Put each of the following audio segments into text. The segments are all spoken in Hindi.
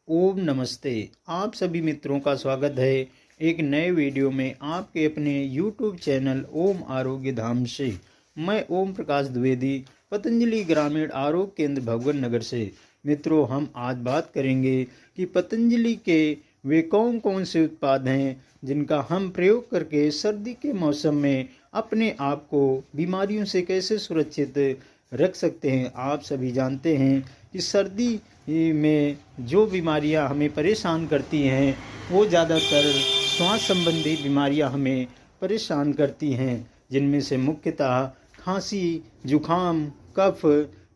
ओम नमस्ते। आप सभी मित्रों का स्वागत है एक नए वीडियो में आपके अपने YouTube चैनल ओम आरोग्य धाम से। मैं ओम प्रकाश द्विवेदी, पतंजलि ग्रामीण आरोग्य केंद्र भगवान नगर से। मित्रों, हम आज बात करेंगे कि पतंजलि के वे कौन कौन से उत्पाद हैं जिनका हम प्रयोग करके सर्दी के मौसम में अपने आप को बीमारियों से कैसे सुरक्षित रख सकते हैं। आप सभी जानते हैं कि सर्दी में जो बीमारियां हमें परेशान करती हैं वो ज़्यादातर श्वास संबंधी बीमारियां हमें परेशान करती हैं, जिनमें से मुख्यतः खांसी, जुखाम, कफ,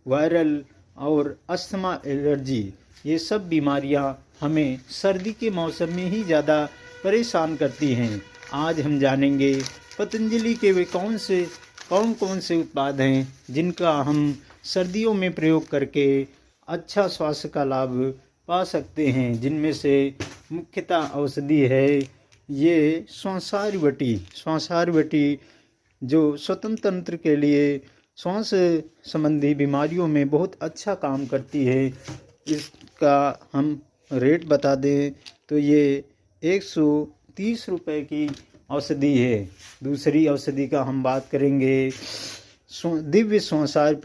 वायरल और अस्थमा, एलर्जी। ये सब बीमारियां हमें सर्दी के मौसम में ही ज़्यादा परेशान करती हैं। आज हम जानेंगे पतंजलि के वे कौन कौन से उत्पाद हैं जिनका हम सर्दियों में प्रयोग करके अच्छा स्वास्थ्य का लाभ पा सकते हैं। जिनमें से मुख्यतः औषधि है ये श्वासारवटी जो स्वतंत्र तंत्र के लिए श्वास संबंधी बीमारियों में बहुत अच्छा काम करती है। इसका हम रेट बता दें तो ये 130 रुपये की औषधि है। दूसरी औषधि का हम बात करेंगे दिव्य श्वासार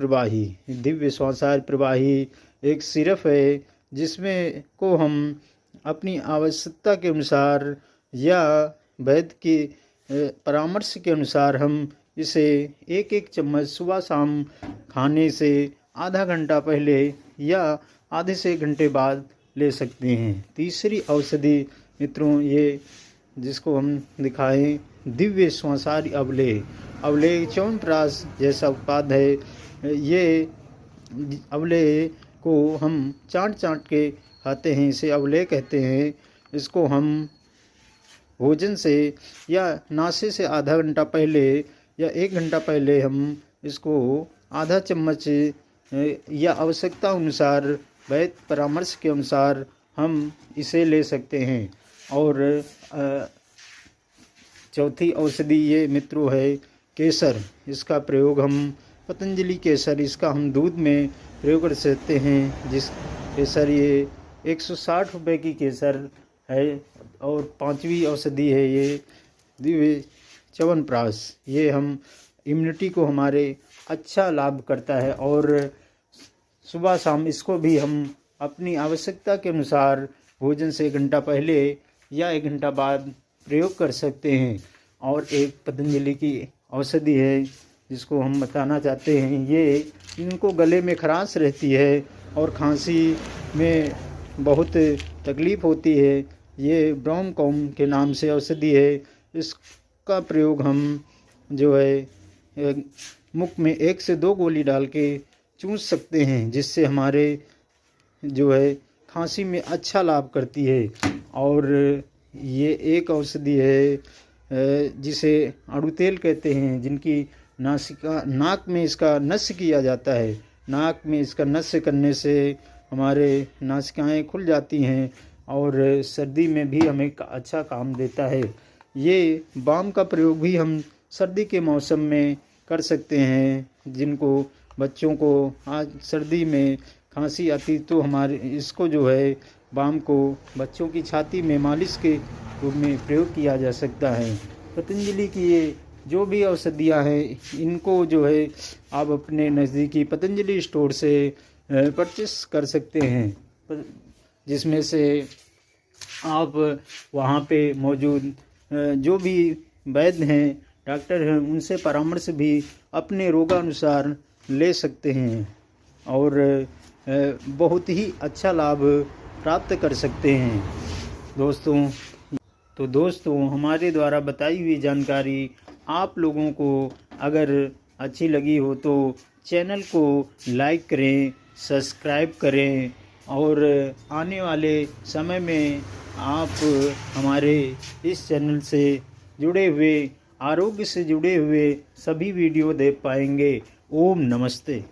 प्रवाही एक सिरप है, जिसमें को हम अपनी आवश्यकता के अनुसार या वैद्य के परामर्श के अनुसार हम इसे एक चम्मच सुबह शाम खाने से आधा घंटा पहले या आधे से 1 घंटे बाद ले सकते हैं। तीसरी औषधि मित्रों, ये जिसको हम दिखाएं दिव्य श्वासार अवले च्यवनप्राश जैसा उत्पाद है। ये अवले को हम चाट के खाते हैं, इसे अवले कहते हैं। इसको हम भोजन से या नाश्ते से आधा घंटा पहले या 1 घंटा पहले हम इसको आधा चम्मच या आवश्यकता अनुसार वैद्य परामर्श के अनुसार हम इसे ले सकते हैं। और चौथी औषधि ये मित्रों है केसर। इसका प्रयोग हम पतंजलि केसर, इसका हम दूध में प्रयोग कर सकते हैं। जिस केसर ये 160 रुपये की केसर है। और 5वीं औषधि है ये दिव्य च्यवनप्राश। ये हम इम्यूनिटी को हमारे अच्छा लाभ करता है और सुबह शाम इसको भी हम अपनी आवश्यकता के अनुसार भोजन से 1 घंटा पहले या 1 घंटा बाद प्रयोग कर सकते हैं। और एक पतंजलि की औषधि है जिसको हम बताना चाहते हैं। ये इनको गले में खराश रहती है और खांसी में बहुत तकलीफ़ होती है। ये ब्रोमकॉम के नाम से औषधि है। इसका प्रयोग हम जो है मुख में 1 से 2 गोली डाल के चूस सकते हैं, जिससे हमारे जो है खांसी में अच्छा लाभ करती है। और ये एक औषधि है जिसे अड़ुतेल कहते हैं, जिनकी नाक में इसका नस्य किया जाता है। नाक में इसका नस्य करने से हमारे नासिकाएं खुल जाती हैं और सर्दी में भी हमें अच्छा काम देता है। ये बाम का प्रयोग भी हम सर्दी के मौसम में कर सकते हैं। जिनको बच्चों को आज सर्दी में खांसी आती तो हमारे इसको जो है बाम को बच्चों की छाती में मालिश के रूप में प्रयोग किया जा सकता है। पतंजलि की ये जो भी औषधियाँ हैं इनको जो है आप अपने नज़दीकी पतंजलि स्टोर से परचेस कर सकते हैं, जिसमें से आप वहाँ पे मौजूद जो भी वैद्य हैं, डॉक्टर हैं, उनसे परामर्श भी अपने रोगानुसार ले सकते हैं और बहुत ही अच्छा लाभ प्राप्त कर सकते हैं। दोस्तों हमारे द्वारा बताई हुई जानकारी आप लोगों को अगर अच्छी लगी हो तो चैनल को लाइक करें, सब्सक्राइब करें और आने वाले समय में आप हमारे इस चैनल से जुड़े हुए आरोग्य से जुड़े हुए सभी वीडियो देख पाएंगे। ओम नमस्ते।